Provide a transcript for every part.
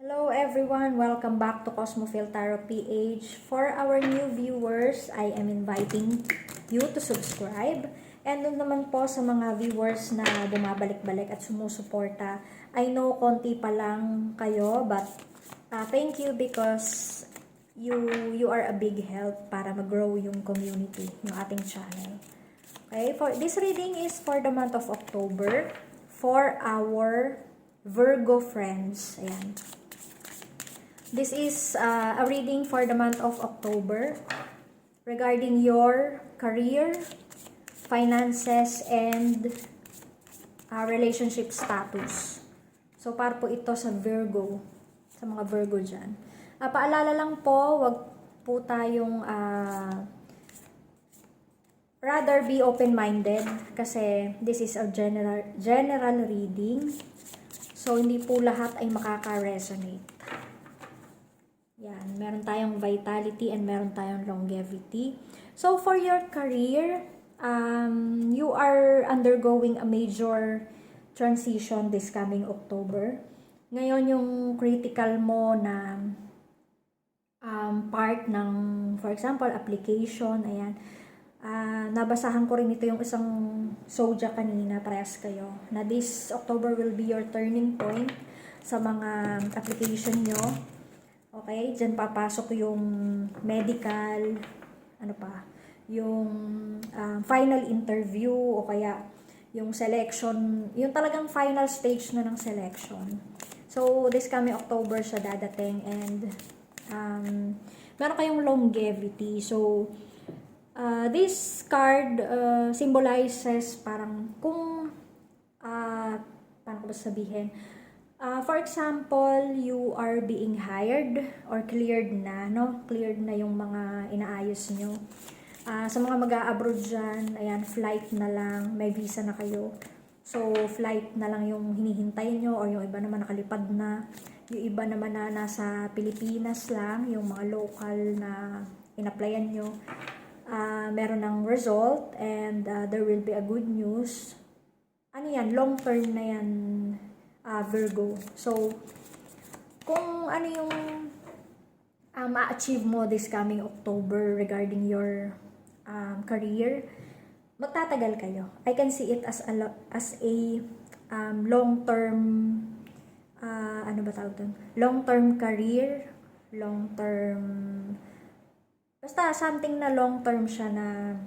Hello everyone, welcome back to Cosmophil Tarot PH. For our new viewers, I am inviting you to subscribe. And doon naman po sa mga viewers na bumabalik-balik at sumusuporta, I know konti pa lang kayo, but thank you because you are a big help para mag-grow yung community, yung ating channel. Okay, for this reading is for the month of October for our Virgo friends. Ayan. This is a reading for the month of October regarding your career, finances, and relationship status. So, para po ito sa Virgo, sa mga Virgo dyan. Paalala lang po, wag po tayong rather be open-minded kasi this is a general reading. So, hindi po lahat ay makaka-resonate. Yan, meron tayong vitality and meron tayong longevity. So, for your career, you are undergoing a major transition this coming October. Ngayon, yung critical mo na part ng, for example, application, ayan. Nabasahan ko rin ito yung isang zodiac kanina, parehas kayo, na this October will be your turning point sa mga application nyo. Okay, dyan papasok yung medical, ano pa, yung final interview o kaya yung selection, yung talagang final stage na ng selection. So, this coming October siya dadating and meron kayong longevity. So, this card symbolizes parang kung, paano ko ba sabihin, for example, you are being hired or cleared na, no? Cleared na yung mga inaayos nyo. Sa mga mag-a-abroad dyan, ayan, flight na lang, may visa na kayo. So, flight na lang yung hinihintay nyo or yung iba naman nakalipad na. Yung iba naman na nasa Pilipinas lang, yung mga local na in-applyan nyo. Meron ng result and there will be a good news. Ano yan? Long term na yan. Virgo. So, kung ano yung ma-achieve mo this coming October regarding your career, magtatagal kayo. I can see it as a long-term ano ba tawag doon? Long-term career, long-term basta something na long-term siya na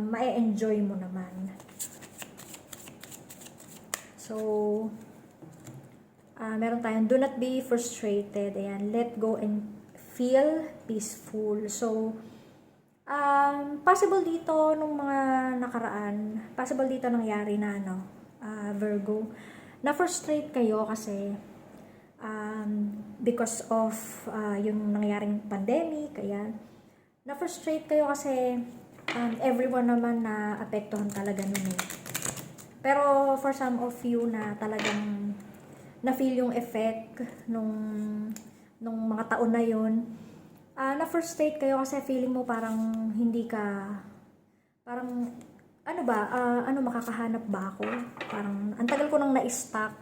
ma-enjoy mo naman. So, meron tayong do not be frustrated. Ayan, let go and feel peaceful. So, possible dito nung mga nakaraan, possible dito nangyari na, Virgo, na-frustrate kayo kasi because of yung nangyaring pandemic, ayan. Na-frustrate kayo kasi everyone naman na apektuhan talaga nun eh. Pero for some of you na talagang na-feel yung effect nung mga taon na yun, na-frustrate kayo kasi feeling mo parang hindi ka, parang, ano ba, makakahanap ba ako? Parang, ang tagal ko nang na-stuck.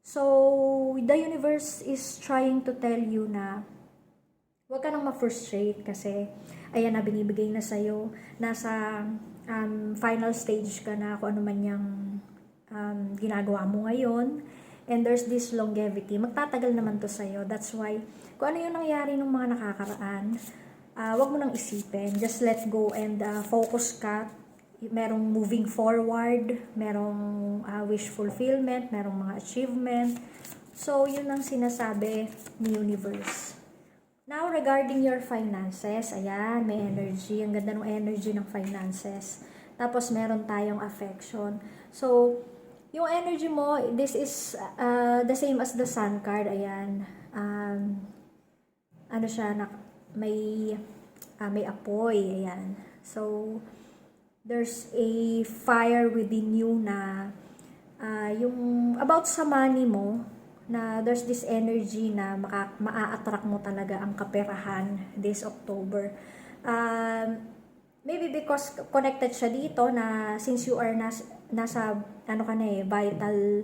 So, the universe is trying to tell you na huwag ka nang ma-frustrate kasi, ayan na, binibigay na sa'yo, nasa final stage ka na kung ano man yung ginagawa mo ngayon. And there's this longevity. Magtatagal naman to sa'yo. That's why, kung ano yung nangyari ng mga nakakaraan, wag mo nang isipin. Just let go and focus ka. Merong moving forward, merong wish fulfillment, merong mga achievement. So, yun ang sinasabi ni universe. Now, regarding your finances, ayan, may energy. Ang ganda ng energy ng finances. Tapos, meron tayong affection. So, yung energy mo, this is the same as the sun card. Ayan. Ano siya, may apoy. Ayan. So, there's a fire within you na yung about sa money mo, na there's this energy na maa-attract mo talaga ang kaperahan this October. Maybe because connected siya dito na since you are nasa ano ka na vital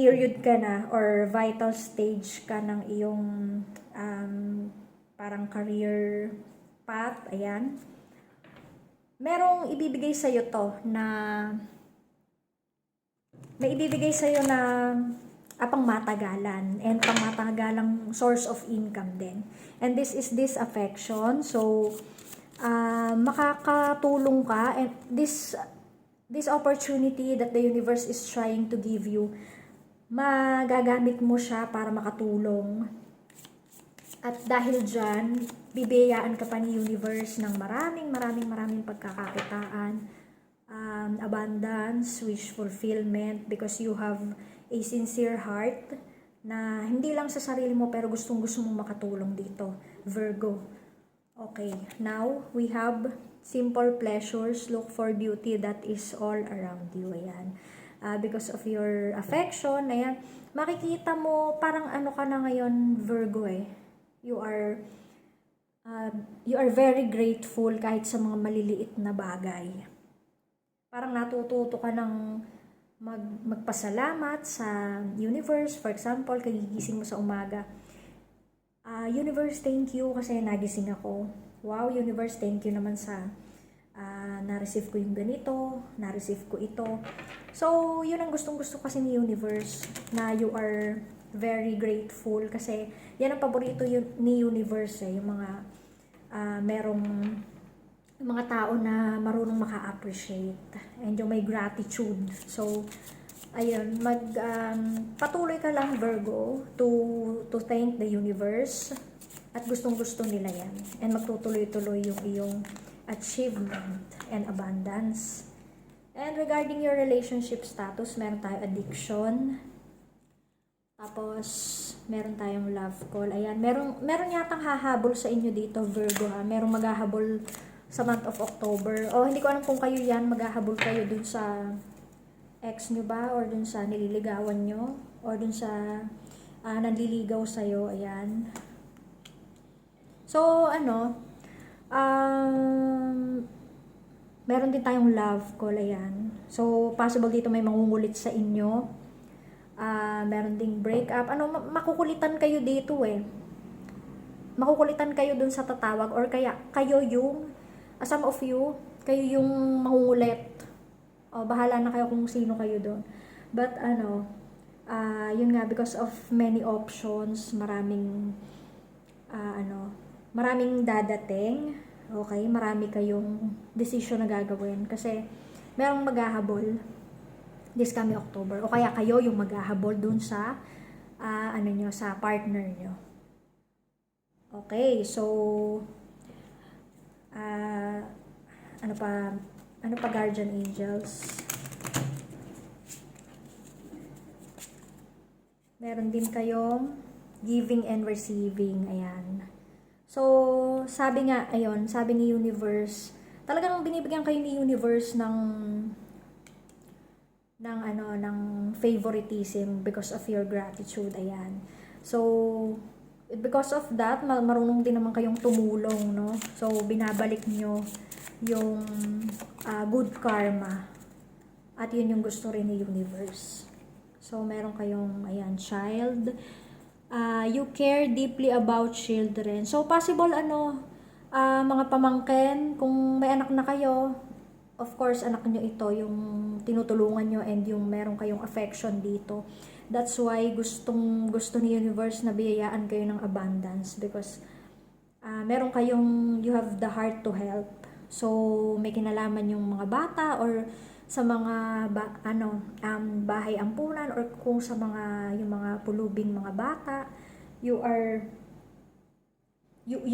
period ka na or vital stage ka ng iyong parang career path, ayan. Merong ibibigay sa'yo to na may ibibigay sa'yo na pangmatagalan and pangmatagalang source of income din. And this is this affection. So, makakatulong ka, and this opportunity that the universe is trying to give you, magagamit mo siya para makatulong. At dahil dyan, bibiyayaan ka pa ni universe ng maraming pagkakakitaan, abundance, wish fulfillment, because you have a sincere heart na hindi lang sa sarili mo pero gustong-gusto mong makatulong dito, Virgo. Okay, now we have simple pleasures, look for beauty that is all around you. Ayan. Because of your affection, ayan, makikita mo parang ano ka na ngayon, Virgo eh. You are very grateful kahit sa mga maliliit na bagay. Parang natututo ka ng magpasalamat sa universe. For example, kagigising mo sa umaga. Universe, thank you kasi nagising ako. Wow, universe, thank you naman sa na-receive ko yung ganito, na-receive ko ito. So, yun ang gustong-gusto kasi ni universe, na you are very grateful kasi yan ang paborito ni universe eh, yung mga merong mga tao na marunong maka-appreciate and yung may gratitude. So, ayun, patuloy ka lang, Virgo, to thank the universe, at gustong-gusto nila yan, and magtutuloy-tuloy yung iyong achievement and abundance. And regarding your relationship status, meron tayong addiction, tapos meron tayong love call. Ayan, meron yatang hahabol sa inyo dito, Virgo, ha. Merong maghahabol sa month of October. O hindi ko alam kung kayo yan, maghahabol kayo dun sa ex nyo ba, or dun sa nililigawan nyo, or dun sa nanliligaw sa'yo. Ayan. So, meron din tayong love call. Ayan. So, possible dito may mangungulit sa inyo. Meron ding breakup. Makukulitan kayo dito eh. Makukulitan kayo dun sa tatawag, or kaya kayo yung, some of you, kayo yung mangungulit. O, bahala na kayo kung sino kayo dun. But yun nga, because of many options, maraming dadating. Okay, marami kayong decision na gagawin kasi merong maghahabol this coming October, o kaya kayo yung maghahabol dun sa sa partner nyo. Okay, so ano pa guardian angels? Meron din kayong giving and receiving. Ayan. So, sabi ni universe, talagang binibigyan kayo ni universe ng favoritism because of your gratitude. Ayan. So, because of that, marunong din naman kayong tumulong, no? So, binabalik nyo yung good karma. At yun yung gusto rin ni universe. So, meron kayong, child. You care deeply about children. So, possible, mga pamangkin, kung may anak na kayo, of course, anak nyo ito, yung tinutulungan nyo, and yung meron kayong affection dito. That's why gusto ni universe na biyayaan kayo ng abundance, because you have the heart to help. So, may kinalaman yung mga bata, or sa mga bahay ampunan, or kung sa yung mga pulubing mga bata, you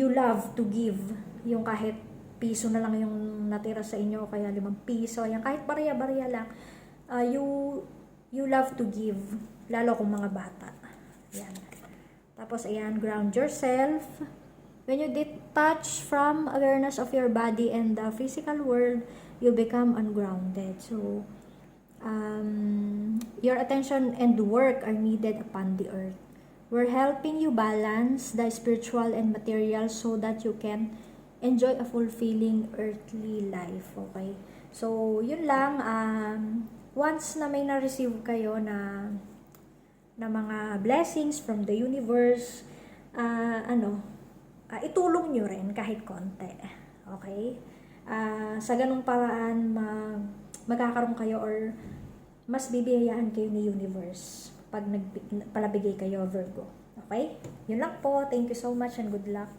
love to give. Yung kahit piso na lang yung natira sa inyo, kaya 5 piso, ayan, kahit barya-barya lang, you love to give, lalo kung mga bata. Ayan. Tapos, ayan, ground yourself. When you detach from awareness of your body and the physical world, you become ungrounded. So, your attention and work are needed upon the earth. We're helping you balance the spiritual and material so that you can enjoy a fulfilling earthly life. Okay? So, yun lang. Once na may na-receive kayo na na mga blessings from the universe, itulong nyo rin kahit konti. Okay? Sa ganung paraan, magkakaroon kayo or mas bibiyayaan kayo ni universe pag palabigay kayo, Virgo. Okay? Yun lang po. Thank you so much and good luck.